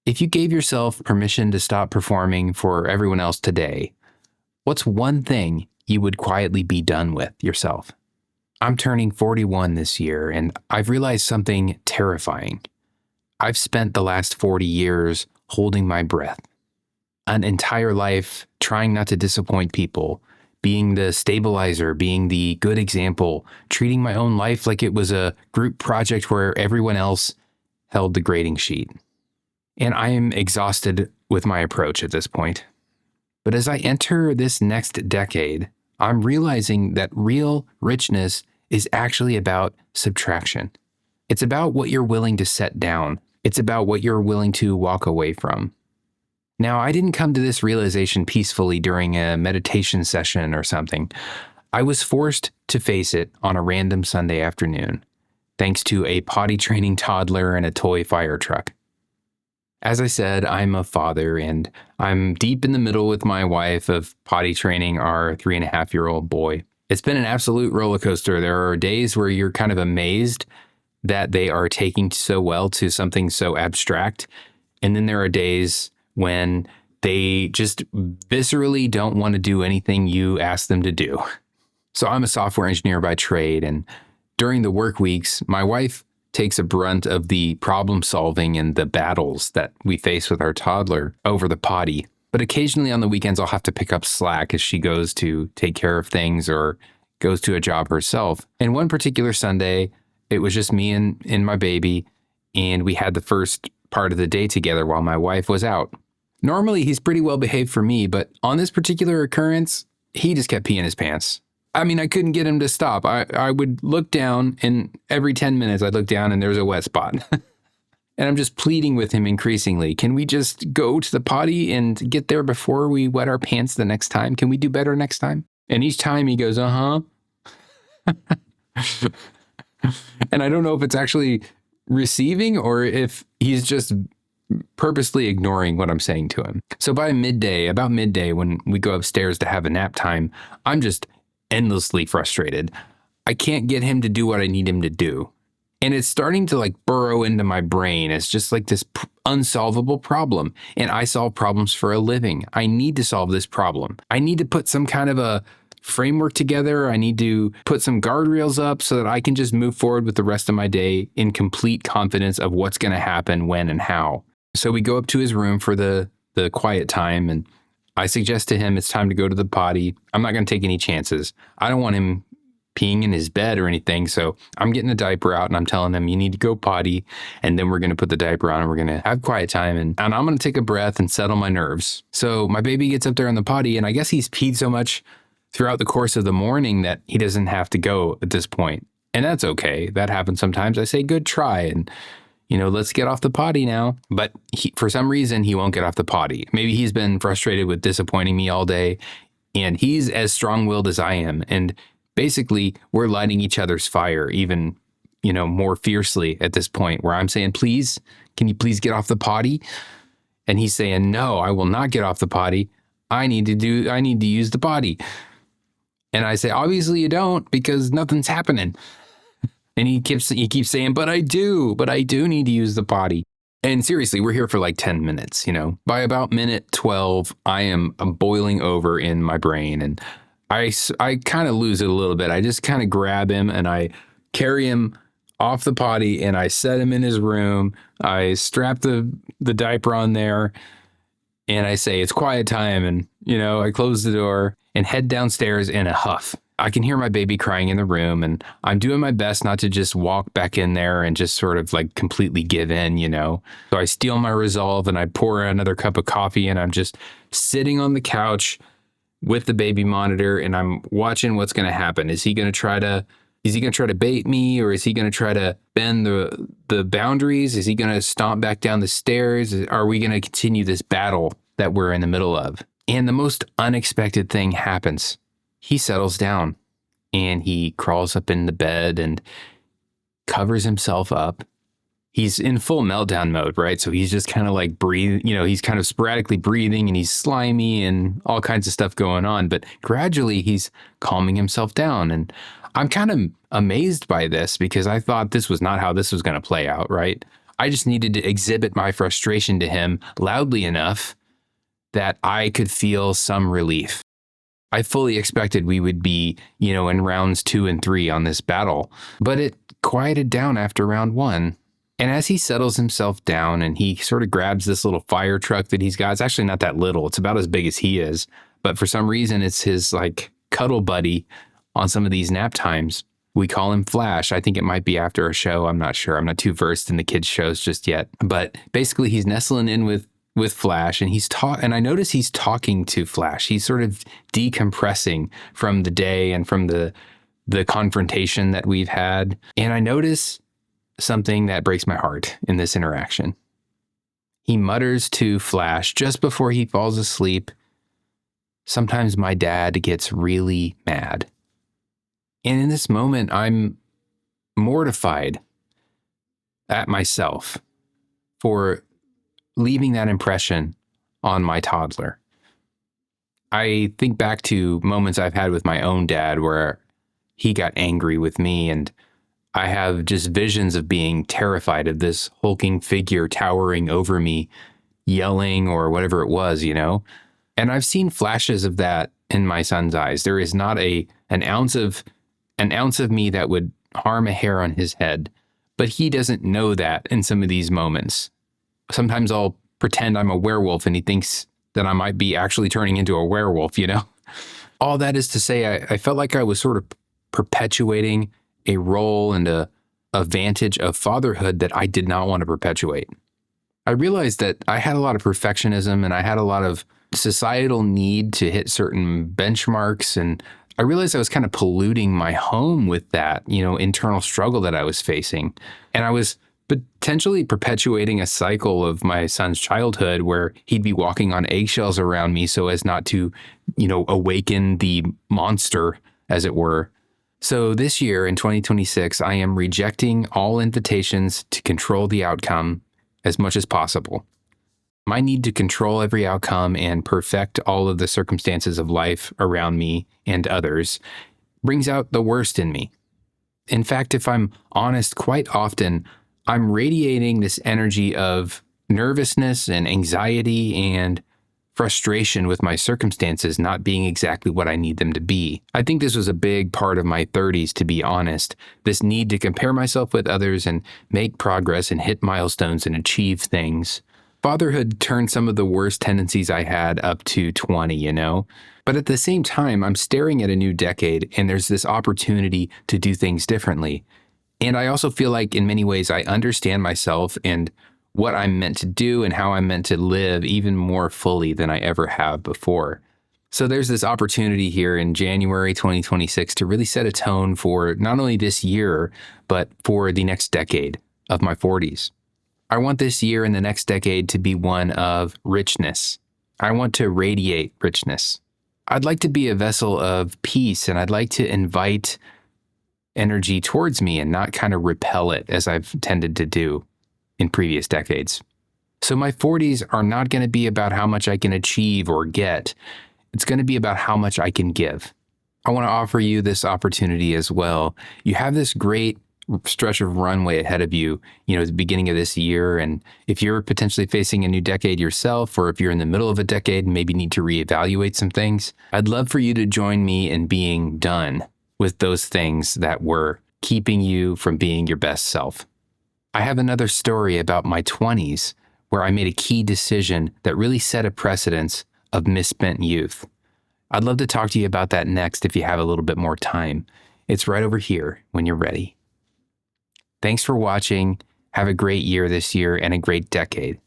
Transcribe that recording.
If you gave yourself permission to stop performing for everyone else today, what's one thing you would quietly be done with yourself? I'm turning 41 this year, and I've realized something terrifying. I've spent the last 40 years holding my breath, an entire life trying not to disappoint people, being the stabilizer, being the good example, treating my own life like it was a group project where everyone else held the grading sheet. And I am exhausted with my approach at this point. But as I enter this next decade, I'm realizing that real richness is actually about subtraction. It's about what you're willing to set down. It's about what you're willing to walk away from. Now, I didn't come to this realization peacefully during a meditation session or something. I was forced to face it on a random Sunday afternoon, thanks to a potty training toddler and a toy fire truck. As I said, I'm a father, and I'm deep in the middle with my wife of potty training our 3.5-year-old boy. It's been an absolute roller coaster. There are days where you're kind of amazed that they are taking so well to something so abstract. And then there are days when they just viscerally don't want to do anything you ask them to do. So I'm a software engineer by trade, and during the work weeks, my wife takes a brunt of the problem solving and the battles that we face with our toddler over the potty. But occasionally on the weekends, I'll have to pick up slack as she goes to take care of things or goes to a job herself. And one particular Sunday, it was just me and my baby, and we had the first part of the day together while my wife was out. Normally, he's pretty well behaved for me, but on this particular occurrence, he just kept peeing his pants. I mean, I couldn't get him to stop. I would look down, and every 10 minutes I'd look down and there was a wet spot. And I'm just pleading with him increasingly. Can we just go to the potty and get there before we wet our pants the next time? Can we do better next time? And each time he goes, uh-huh. And I don't know if it's actually receiving or if he's just purposely ignoring what I'm saying to him. So by about midday, when we go upstairs to have a nap time, I'm just endlessly frustrated. I can't get him to do what I need him to do. And it's starting to burrow into my brain as just this unsolvable problem. And I solve problems for a living. I need to solve this problem. I need to put some kind of a framework together. I need to put some guardrails up so that I can just move forward with the rest of my day in complete confidence of what's going to happen, when, and how. So we go up to his room for the quiet time, and I suggest to him it's time to go to the potty. I'm not going to take any chances. I don't want him peeing in his bed or anything, so I'm getting a diaper out and I'm telling him, you need to go potty, and then we're going to put the diaper on and we're going to have quiet time, and I'm going to take a breath and settle my nerves. So my baby gets up there in the potty, and I guess he's peed so much throughout the course of the morning that he doesn't have to go at this point. And that's okay. That happens sometimes. I say, good try, and let's get off the potty now. But for some reason, he won't get off the potty. Maybe he's been frustrated with disappointing me all day, and he's as strong-willed as I am. And basically, we're lighting each other's fire even, more fiercely at this point, where I'm saying, please, can you please get off the potty? And he's saying, no, I will not get off the potty. I need to use the potty. And I say, obviously you don't, because nothing's happening. And he keeps saying, but I do need to use the potty. And seriously, we're here for 10 minutes, By about minute 12, I'm boiling over in my brain, and I kind of lose it a little bit. I just kind of grab him and I carry him off the potty and I set him in his room. I strap the diaper on there and I say, it's quiet time. And, I close the door and head downstairs in a huff. I can hear my baby crying in the room, and I'm doing my best not to just walk back in there and just sort of completely give in, So I steel my resolve and I pour another cup of coffee, and I'm just sitting on the couch with the baby monitor, and I'm watching what's going to happen. Is he going to try to bait me, or is he going to try to bend the boundaries? Is he going to stomp back down the stairs? Are we going to continue this battle that we're in the middle of? And the most unexpected thing happens. He settles down and he crawls up in the bed and covers himself up. He's in full meltdown mode, right? So he's just kind of breathing, he's kind of sporadically breathing, and he's slimy and all kinds of stuff going on. But gradually he's calming himself down. And I'm kind of amazed by this, because I thought this was not how this was going to play out, right? I just needed to exhibit my frustration to him loudly enough that I could feel some relief. I fully expected we would be, in rounds 2 and 3 on this battle, but it quieted down after round 1. And as he settles himself down and he sort of grabs this little fire truck that he's got, it's actually not that little, it's about as big as he is, but for some reason it's his like cuddle buddy on some of these nap times. We call him Flash. I think it might be after a show. I'm not sure. I'm not too versed in the kids' shows just yet. But basically, he's nestling in with Flash, and and I notice he's talking to Flash. He's sort of decompressing from the day and from the confrontation that we've had. And I notice something that breaks my heart in this interaction. He mutters to Flash just before he falls asleep, "Sometimes my dad gets really mad." And in this moment, I'm mortified at myself for leaving that impression on my toddler. I think back to moments I've had with my own dad where he got angry with me, and I have just visions of being terrified of this hulking figure towering over me, yelling or whatever it was, And I've seen flashes of that in my son's eyes. There is not an ounce of me that would harm a hair on his head, but he doesn't know that in some of these moments. Sometimes I'll pretend I'm a werewolf and he thinks that I might be actually turning into a werewolf, All that is to say, I felt like I was sort of perpetuating a role and a vantage of fatherhood that I did not want to perpetuate. I realized that I had a lot of perfectionism and I had a lot of societal need to hit certain benchmarks, and I realized I was kind of polluting my home with that, internal struggle that I was facing. And I was potentially perpetuating a cycle of my son's childhood where he'd be walking on eggshells around me so as not to, awaken the monster, as it were. So this year in 2026, I am rejecting all invitations to control the outcome as much as possible. My need to control every outcome and perfect all of the circumstances of life around me and others brings out the worst in me. In fact, if I'm honest, quite often, I'm radiating this energy of nervousness and anxiety and frustration with my circumstances not being exactly what I need them to be. I think this was a big part of my 30s, to be honest. This need to compare myself with others and make progress and hit milestones and achieve things. Fatherhood turned some of the worst tendencies I had up to 20, But at the same time, I'm staring at a new decade and there's this opportunity to do things differently. And I also feel like in many ways I understand myself and what I'm meant to do and how I'm meant to live even more fully than I ever have before. So there's this opportunity here in January 2026 to really set a tone for not only this year, but for the next decade of my 40s. I want this year and the next decade to be one of richness. I want to radiate richness. I'd like to be a vessel of peace, and I'd like to invite energy towards me and not kind of repel it as I've tended to do in previous decades. So my 40s are not going to be about how much I can achieve or get. It's going to be about how much I can give. I want to offer you this opportunity as well. You have this great stretch of runway ahead of you, at the beginning of this year. And if you're potentially facing a new decade yourself, or if you're in the middle of a decade and maybe need to reevaluate some things, I'd love for you to join me in being done with those things that were keeping you from being your best self. I have another story about my 20s where I made a key decision that really set a precedence of misspent youth. I'd love to talk to you about that next if you have a little bit more time. It's right over here when you're ready. Thanks for watching. Have a great year this year and a great decade.